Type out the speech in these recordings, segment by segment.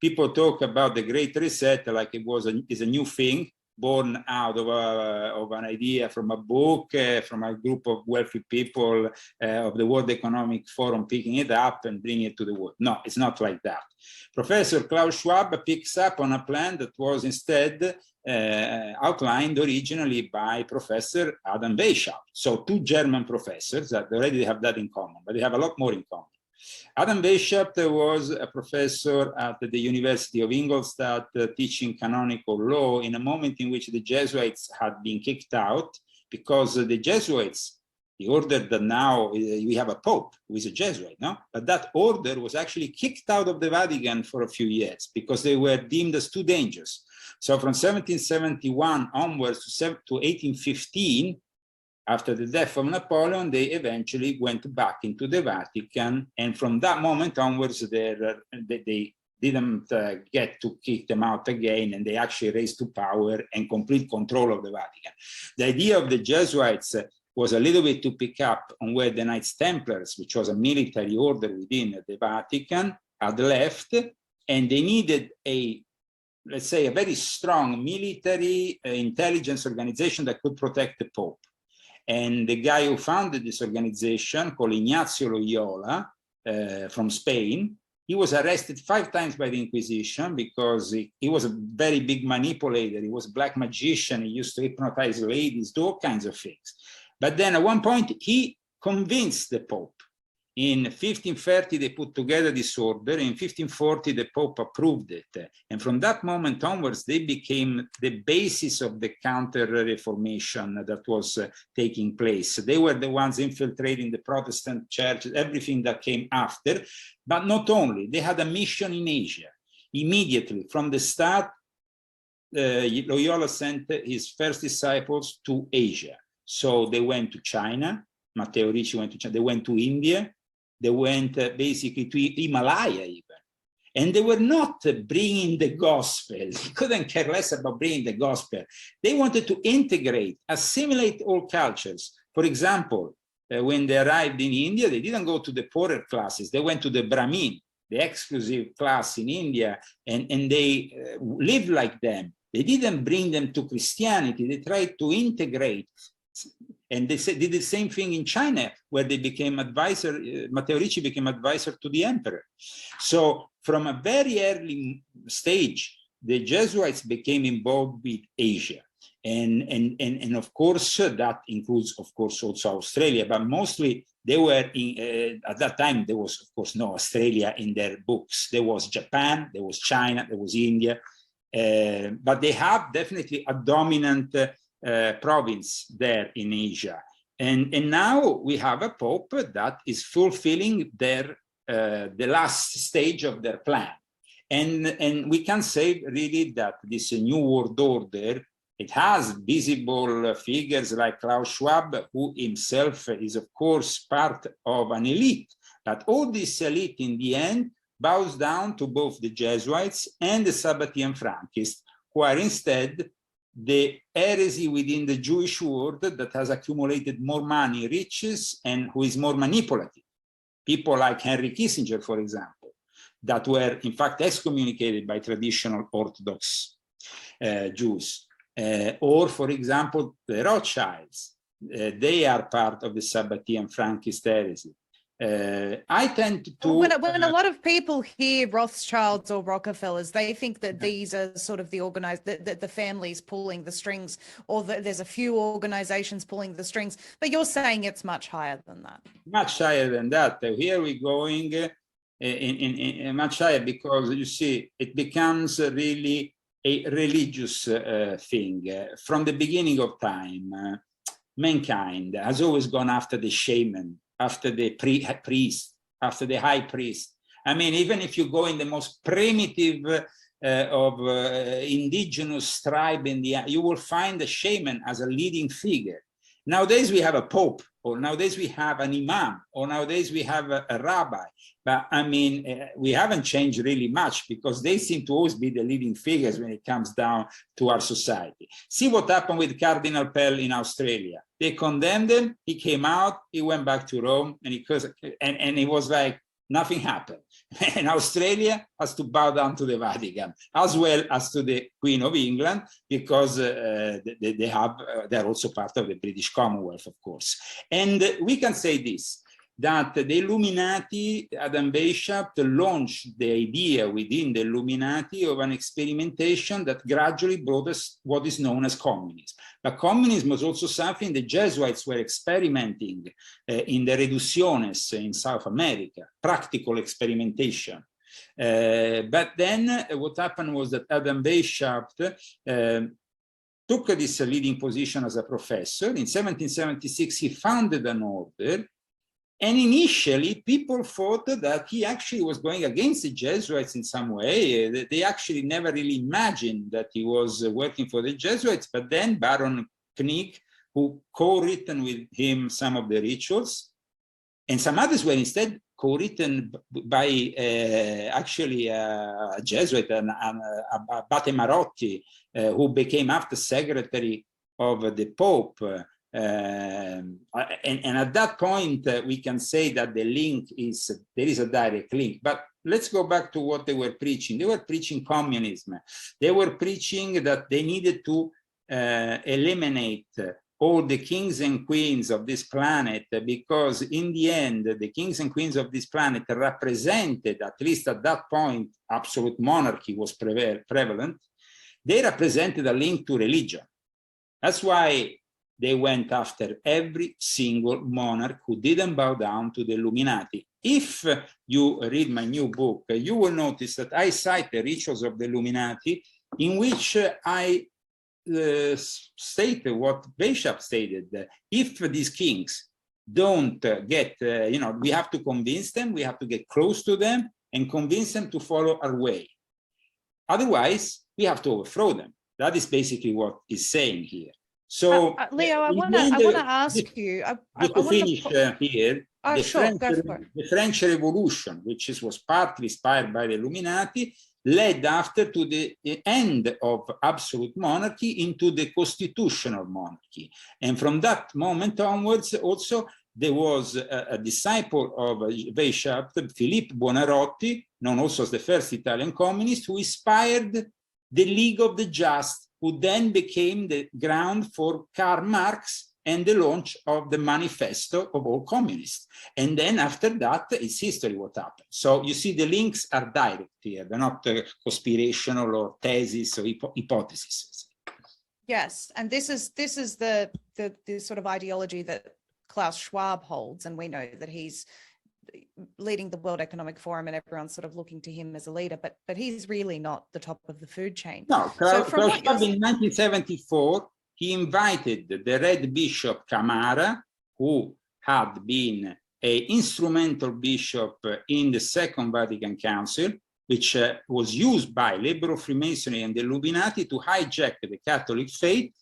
people talk about the Great Reset like it is a new thing born out of an idea from a book, from a group of wealthy people of the World Economic Forum picking it up and bringing it to the world. No, it's not like that. Professor Klaus Schwab picks up on a plan that was instead outlined originally by Professor Adam Weishaupt. So two German professors that already have that in common, but they have a lot more in common. Adam Weishaupt was a professor at the University of Ingolstadt teaching canonical law in a moment in which the Jesuits had been kicked out because the Jesuits, the order that now we have a Pope who is a Jesuit, no? But that order was actually kicked out of the Vatican for a few years because they were deemed as too dangerous. So from 1771 onwards to 1815, after the death of Napoleon, they eventually went back into the Vatican. And from that moment onwards, they didn't get to kick them out again. And they actually raised to power and complete control of the Vatican. The idea of the Jesuits was a little bit to pick up on where the Knights Templars, which was a military order within the Vatican, had left. And they needed let's say, a very strong military intelligence organization that could protect the Pope. And the guy who founded this organization, called Ignacio Loyola from Spain, he was arrested 5 times by the Inquisition because he was a very big manipulator. He was a black magician. He used to hypnotize ladies, do all kinds of things. But then at one point, he convinced the Pope. In 1530, they put together this order. In 1540, the Pope approved it. And from that moment onwards, they became the basis of the counter-reformation that was taking place. They were the ones infiltrating the Protestant churches, everything that came after. But not only, they had a mission in Asia. Immediately, from the start, Loyola sent his first disciples to Asia. So they went to China. Matteo Ricci went to China. They went to India. They went basically to Himalaya even. And they were not bringing the gospel. They couldn't care less about bringing the gospel. They wanted to integrate, assimilate all cultures. For example, when they arrived in India, they didn't go to the poorer classes. They went to the Brahmin, the exclusive class in India, and they lived like them. They didn't bring them to Christianity. They tried to integrate. And they did the same thing in China, where they became advisor, Matteo Ricci became advisor to the emperor. So from a very early stage, the Jesuits became involved with Asia. And of course, that includes, of course, also Australia, but mostly they were in, at that time, there was, of course, no Australia in their books. There was Japan, there was China, there was India, but they have definitely a dominant province there in Asia. And now we have a Pope that is fulfilling their the last stage of their plan. And we can say really that this new world order, it has visible figures like Klaus Schwab, who himself is, of course, part of an elite. But all this elite, in the end, bows down to both the Jesuits and the Sabatean Franquists, who are instead the heresy within the Jewish world that has accumulated more money, riches, and who is more manipulative. People like Henry Kissinger, for example, that were in fact excommunicated by traditional Orthodox Jews. Or, for example, the Rothschilds. They are part of the Sabatean Franquist heresy. I tend to... When a lot of people hear Rothschilds or Rockefellers, they think that these are sort of the organized, the families pulling the strings, or there's a few organizations pulling the strings, but you're saying it's much higher than that. Much higher than that. Here we're going in much higher, because you see, it becomes really a religious thing. From the beginning of time, mankind has always gone after the shaman, after the priest, after the high priest. I mean, even if you go in the most primitive of indigenous tribe in the, you will find the shaman as a leading figure. Nowadays we have a pope, or nowadays we have an imam, or nowadays we have a rabbi. But I mean, we haven't changed really much, because they seem to always be the leading figures when it comes down to our society. See what happened with Cardinal Pell in Australia. They condemned him, he came out, he went back to Rome, and he was like, nothing happened. And Australia has to bow down to the Vatican, as well as to the Queen of England, because they're also part of the British Commonwealth, of course. And we can say this, that the Illuminati, Adam Weishaupt launched the idea within the Illuminati of an experimentation that gradually brought us what is known as communism. But communism was also something the Jesuits were experimenting in the Reducciones in South America, practical experimentation. But then what happened was that Adam Weishaupt took this leading position as a professor. In 1776, he founded an order. And initially, people thought that he actually was going against the Jesuits in some way. They actually never really imagined that he was working for the Jesuits. But then Baron Knick, who co-written with him some of the rituals, and some others were instead co-written by actually a Jesuit, Abate Marotti, who became after secretary of the Pope. And at that point, we can say that the link is, there is a direct link. But let's go back to what they were preaching. They were preaching communism. They were preaching that they needed to eliminate all the kings and queens of this planet, because in the end, the kings and queens of this planet represented, at least at that point, absolute monarchy was prevalent. They represented a link to religion. That's why they went after every single monarch who didn't bow down to the Illuminati. If you read my new book, you will notice that I cite the rituals of the Illuminati, in which I state what Weishaupt stated. If these kings don't get, we have to convince them, we have to get close to them and convince them to follow our way. Otherwise, we have to overthrow them. That is basically what he's saying here. So, Leo, I want to ask you. To finish here, oh, the French Revolution, which was partly inspired by the Illuminati, led after to the end of absolute monarchy into the constitutional monarchy. And from that moment onwards, also, there was a disciple of Weishaupt, Philippe Buonarroti, known also as the first Italian communist, who inspired the League of the Just, who then became the ground for Karl Marx and the launch of the manifesto of all communists. And then after that, it's history what happened. So you see the links are direct here. They're not conspirational or thesis or hypotheses. Yes, and this is the sort of ideology that Klaus Schwab holds, and we know that he's leading the World Economic Forum and everyone's sort of looking to him as a leader, but he's really not the top of the food chain. No, Klaus Schwab in 1974, he invited the Red Bishop Camara, who had been an instrumental bishop in the Second Vatican Council, which was used by liberal Freemasonry and the Illuminati to hijack the Catholic faith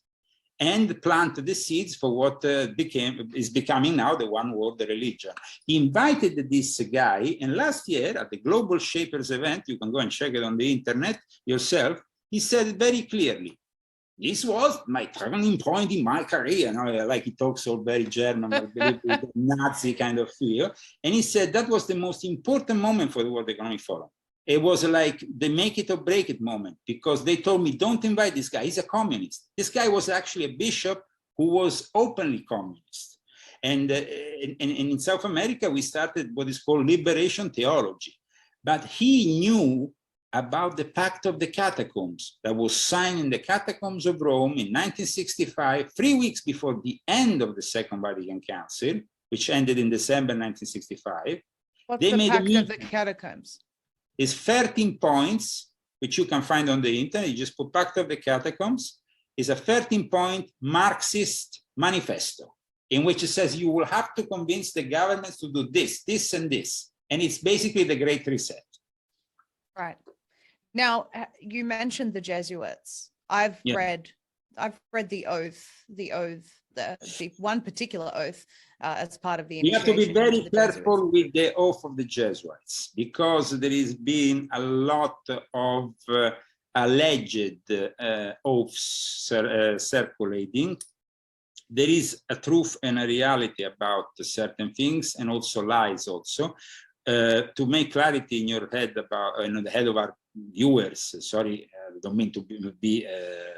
and plant the seeds for what is becoming now the one world religion. He invited this guy, and last year at the Global Shapers event, you can go and check it on the internet yourself, he said very clearly, this was my turning point in my career. Like he talks all very German, I believe with Nazi kind of feel. And he said that was the most important moment for the World Economic Forum. It was like the make it or break it moment, because they told me, don't invite this guy, he's a communist. This guy was actually a bishop who was openly communist. And in South America, we started what is called liberation theology. But he knew about the Pact of the Catacombs that was signed in the Catacombs of Rome in 1965, 3 weeks before the end of the Second Vatican Council, which ended in December 1965. What's the Pact of the Catacombs? It's 13 points, which you can find on the internet. You just put Pact of the Catacombs. It's a 13-point Marxist manifesto in which it says you will have to convince the governments to do this, this, and this. And it's basically the Great Reset. Right. Now, you mentioned the Jesuits. I've read the oath, the one particular oath as part of the initiation. You have to be very careful with the oath of the Jesuits, because there has been a lot of alleged oaths circulating. There is a truth and a reality about certain things, and also lies also. to make clarity in your head about, in the head of our viewers, sorry, don't mean to be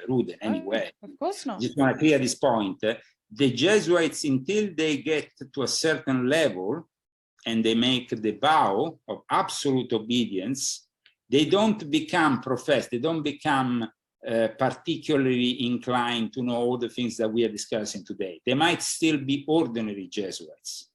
rude in any way. Of course not. Just want to clear this point. The Jesuits, until they get to a certain level and they make the vow of absolute obedience, they don't become professed, they don't become particularly inclined to know all the things that we are discussing today. They might still be ordinary Jesuits.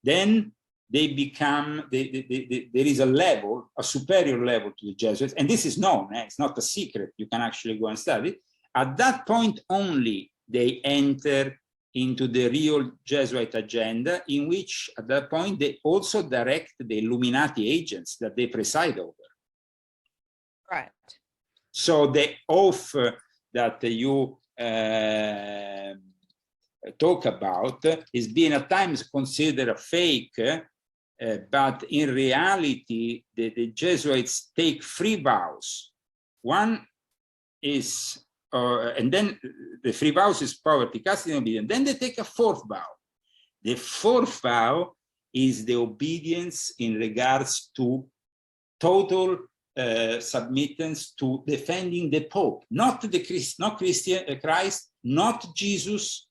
Then they become, there is a level, a superior level to the Jesuits, and this is known, it's not a secret, you can actually go and study. At that point only, they enter into the real Jesuit agenda, in which at that point they also direct the Illuminati agents that they preside over. Right. So the oath that you talk about is being at times considered a fake, but in reality, the Jesuits take 3 vows. One is, and then the 3 vows is poverty, castity, and obedience. Then they take a 4th vow. The 4th vow is the obedience in regards to total submittance to defending the Pope, not Christ, not Jesus,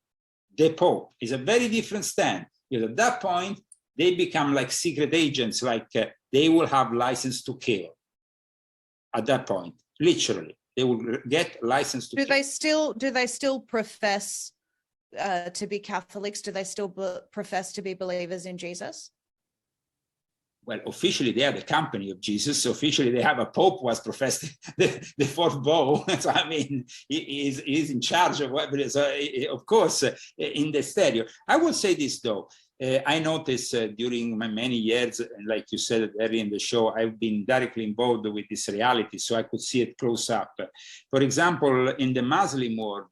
the Pope. Is a very different stand. Because at that point, they become like secret agents, like they will have license to kill. At that point, literally, they will get license to kill. Do they still profess to be Catholics? Do they still profess to be believers in Jesus? Well, officially they are the company of Jesus. So officially they have a Pope who has professed the 4th vow. So I mean, he is in charge of what. So of course, in the stereo. I will say this though. I noticed during my many years, like you said earlier in the show, I've been directly involved with this reality, so I could see it close up. For example, in the Muslim world,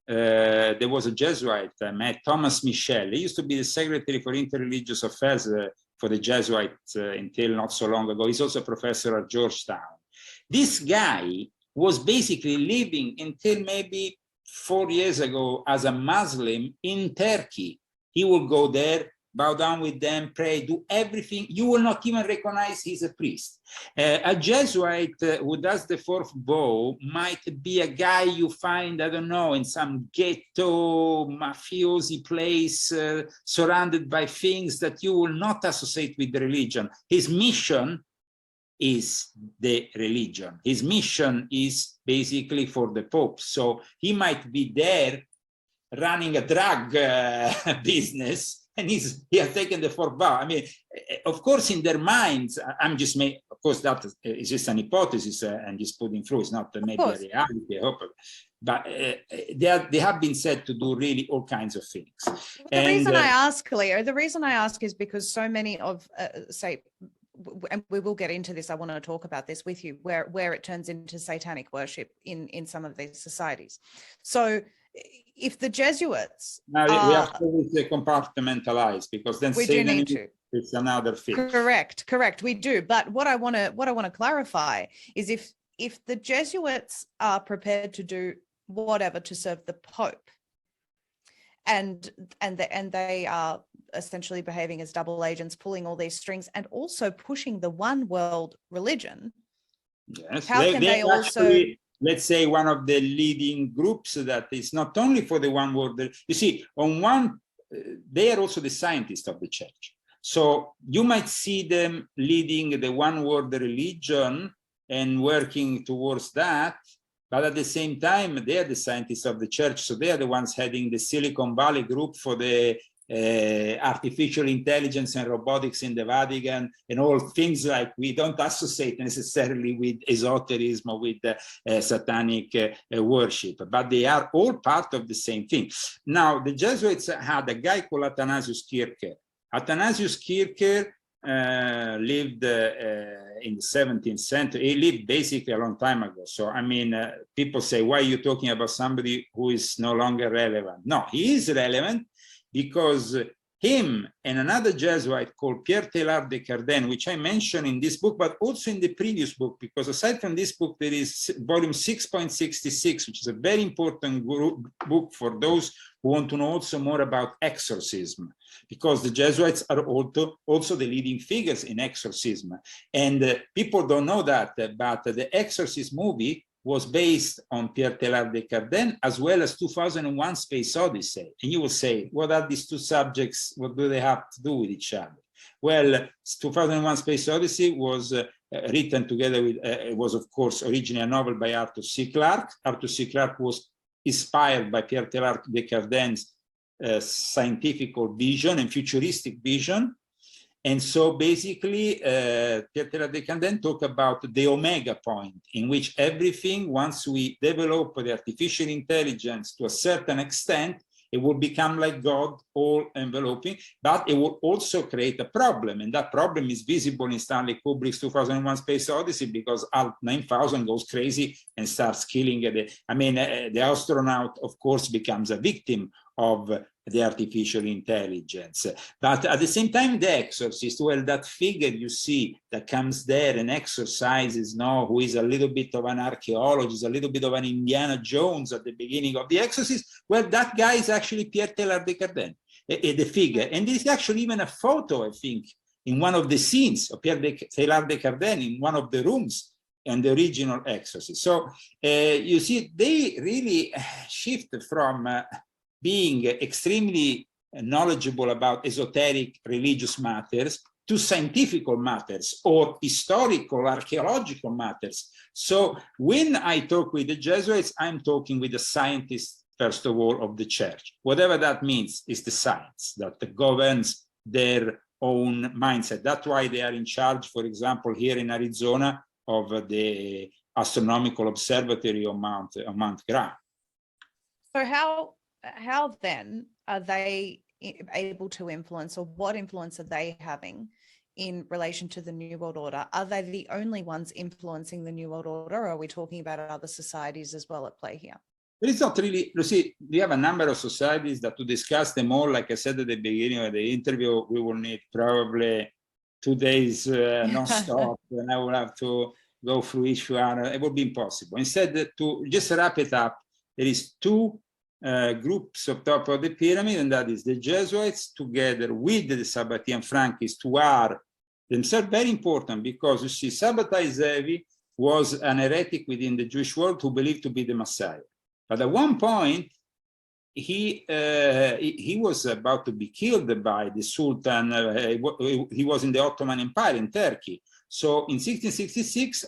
there was a Jesuit I met, Thomas Michel. He used to be the Secretary for Interreligious Affairs for the Jesuits until not so long ago. He's also a professor at Georgetown. This guy was basically living until maybe 4 years ago as a Muslim in Turkey. He will go there, bow down with them, pray, do everything. You will not even recognize he's a priest. A Jesuit who does the 4th vow might be a guy you find, I don't know, in some ghetto, mafiosi place, surrounded by things that you will not associate with the religion. His mission is the religion. His mission is basically for the Pope. So he might be there running a drug business, and he has taken the 4th vow. I mean, of course, in their minds, I'm just making, of course, that is just an hypothesis and just putting through. It's not maybe a reality, I hope. But they have been said to do really all kinds of things. The reason I ask, Leo, the reason I ask is because so many of, say, and we will get into this, I want to talk about this with you, where it turns into satanic worship in some of these societies. So if the Jesuits now we have to compartmentalize, because then we do need to. It's another thing. Correct, we do. But what I want to clarify is if the Jesuits are prepared to do whatever to serve the Pope, and they are essentially behaving as double agents, pulling all these strings, and also pushing the one world religion. Yes, how can they also? Let's say one of the leading groups that is not only for the one world. You see, on one, they are also the scientists of the church. So you might see them leading the one world religion and working towards that, but at the same time, they are the scientists of the church. So they are the ones heading the Silicon Valley group for the artificial intelligence and robotics in the Vatican, and all things like we don't associate necessarily with esotericism or with satanic worship, but they are all part of the same thing. Now, the Jesuits had a guy called Athanasius Kircher. Athanasius Kircher lived in the 17th century. He lived basically a long time ago. So, I mean, people say, why are you talking about somebody who is no longer relevant? No, he is relevant, because him and another Jesuit called Pierre Teilhard de Chardin, which I mentioned in this book, but also in the previous book, because aside from this book, there is volume 6.66, which is a very important book for those who want to know also more about exorcism. because the Jesuits are also the leading figures in exorcism. And people don't know that, but the Exorcist movie was based on Pierre Teilhard de Chardin, as well as 2001 Space Odyssey. And you will say, what are these two subjects? What do they have to do with each other? Well, 2001 Space Odyssey was written together with, it was of course originally a novel by Arthur C. Clarke. Arthur C. Clarke was inspired by Pierre Teilhard de Chardin's scientific vision and futuristic vision. And so basically, Pierre Teilhard de Chardin talked about the omega point, in which everything, once we develop the artificial intelligence to a certain extent, it will become like God, all enveloping, but it will also create a problem. And that problem is visible in Stanley Kubrick's 2001 Space Odyssey, because ALT 9000 goes crazy and starts killing the astronaut, of course, becomes a victim of the artificial intelligence. But at the same time, the exorcist, well, that figure you see that comes there and exercises, who is a little bit of an archaeologist, a little bit of an Indiana Jones at the beginning of the Exorcist, well, that guy is actually Pierre Teilhard de Chardin, the figure. And there's actually even a photo, I think, in one of the scenes of Pierre Teilhard de Chardin in one of the rooms and the original Exorcist. So you see, they really shift from being extremely knowledgeable about esoteric religious matters to scientific matters or historical, archaeological matters. So when I talk with the Jesuits, I'm talking with the scientists, first of all, of the church. Whatever that means is the science that governs their own mindset. That's why they are in charge, for example, here in Arizona, of the astronomical observatory on Mount Graham. So how then are they able to influence, or what influence are they having in relation to the New World Order? Are they the only ones influencing the New World Order, or are we talking about other societies as well at play here? But it's not really, you see, we have a number of societies that to discuss them all, like I said at the beginning of the interview, we will need probably 2 days non-stop, and I will have to go through each one. It would be impossible. Instead, to just wrap it up, there is two groups on top of the pyramid, and that is the Jesuits together with the Sabatean Frankists, who are themselves very important, because you see, Sabbatai Zevi was an heretic within the Jewish world who believed to be the Messiah. But at one point, he was about to be killed by the Sultan. He was in the Ottoman Empire in Turkey. So in 1666,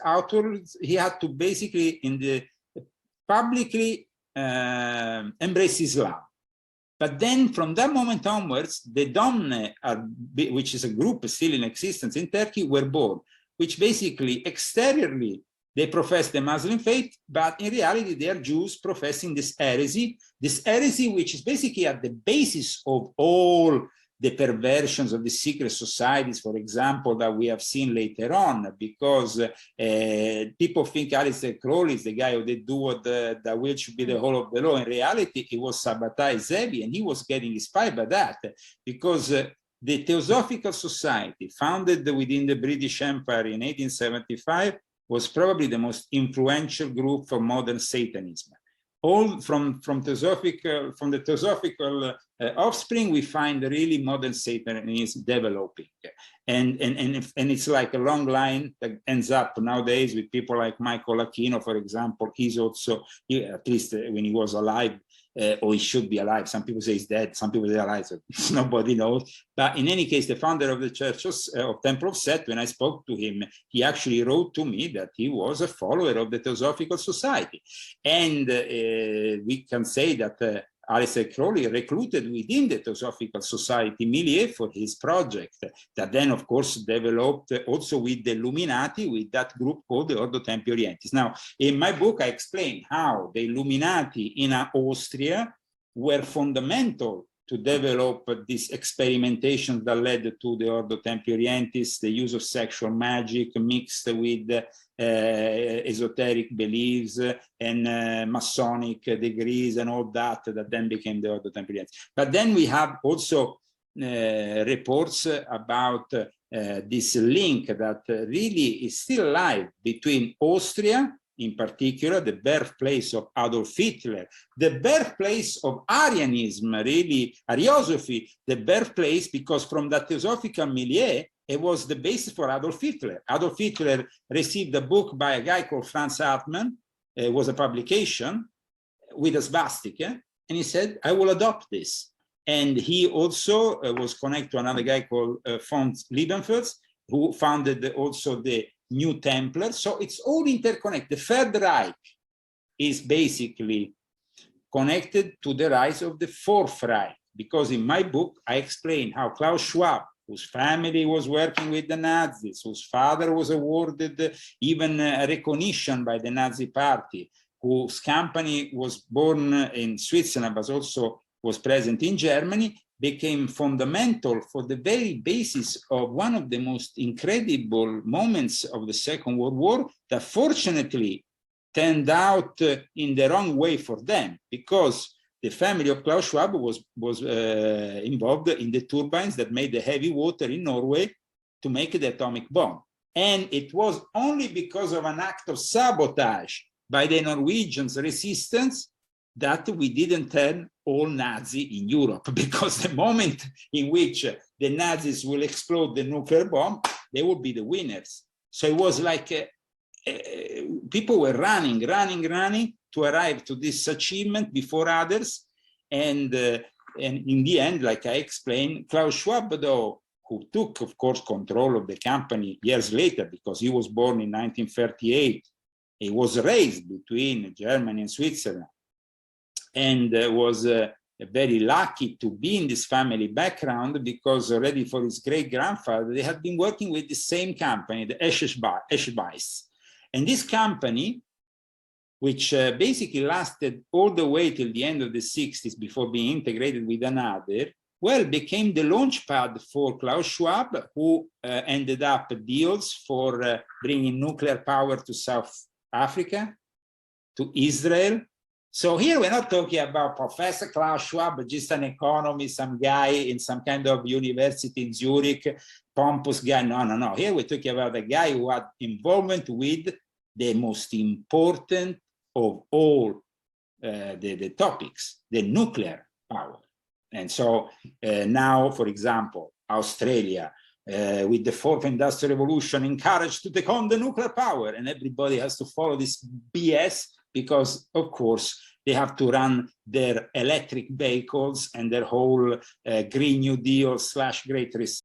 he had to basically publicly embrace Islam. But then from that moment onwards, the Domne, which is a group still in existence in Turkey, were born, which basically exteriorly they profess the Muslim faith, but in reality they are Jews professing this heresy which is basically at the basis of all the perversions of the secret societies, for example, that we have seen later on, because people think Alistair Crowley is the guy who did do what that will should be the whole of the law. In reality, it was Sabbatai Zevi, and he was getting inspired by that, because the Theosophical Society, founded within the British Empire in 1875, was probably the most influential group for modern Satanism. All from the Theosophical offspring, we find really modern Satanism developing, and it's like a long line that ends up nowadays with people like Michael Aquino, for example. He's also, at least when he was alive, or he should be alive. Some people say he's dead, some people say alive, so nobody knows. But in any case, the founder of the Church of Temple of Set, when I spoke to him, he actually wrote to me that he was a follower of the Theosophical Society. And we can say that Alistair Crowley recruited within the Theosophical Society milieu for his project, that then, of course, developed also with the Illuminati, with that group called the Ordo Templi Orientis. Now, in my book, I explain how the Illuminati in Austria were fundamental to develop this experimentation that led to the Ordo Templi Orientis, the use of sexual magic mixed with esoteric beliefs and Masonic degrees and all that then became the Ordo Templi Orientis. But then we have also reports about this link that really is still alive between Austria in particular, the birthplace of Adolf Hitler, the birthplace of Arianism, really, Ariosophy, the birthplace, because from that theosophical milieu, it was the basis for Adolf Hitler. Adolf Hitler received a book by a guy called Franz Hartmann, it was a publication with a swastika, and he said, I will adopt this. And he also was connected to another guy called von Liebenfels, who founded also the New Templars. So it's all interconnected. The Third Reich is basically connected to the rise of the Fourth Reich, because in my book, I explain how Klaus Schwab, whose family was working with the Nazis, whose father was awarded even a recognition by the Nazi Party, whose company was born in Switzerland, but also was present in Germany, became fundamental for the very basis of one of the most incredible moments of the Second World War that fortunately turned out in the wrong way for them, because the family of Klaus Schwab was involved in the turbines that made the heavy water in Norway to make the atomic bomb. And it was only because of an act of sabotage by the Norwegians' resistance that we didn't turn all Nazi in Europe, because the moment in which the Nazis will explode the nuclear bomb, they will be the winners. So it was like people were running to arrive to this achievement before others. And in the end, like I explained, Klaus Schwab, though, who took, of course, control of the company years later, because he was born in 1938, he was raised between Germany and Switzerland, and was very lucky to be in this family background, because already for his great-grandfather, they had been working with the same company, the Eschweiss. And this company, which basically lasted all the way till the end of the 60s before being integrated with another, well, became the launchpad for Klaus Schwab, who ended up deals for bringing nuclear power to South Africa, to Israel. So here we're not talking about Professor Klaus Schwab, but just an economist, some guy in some kind of university in Zurich, pompous guy. No. Here we're talking about a guy who had involvement with the most important of all the topics, the nuclear power. And so now, for example, Australia, with the fourth industrial revolution, encouraged to take on the nuclear power, and everybody has to follow this BS, because, of course, they have to run their electric vehicles and their whole Green New Deal / Great Reset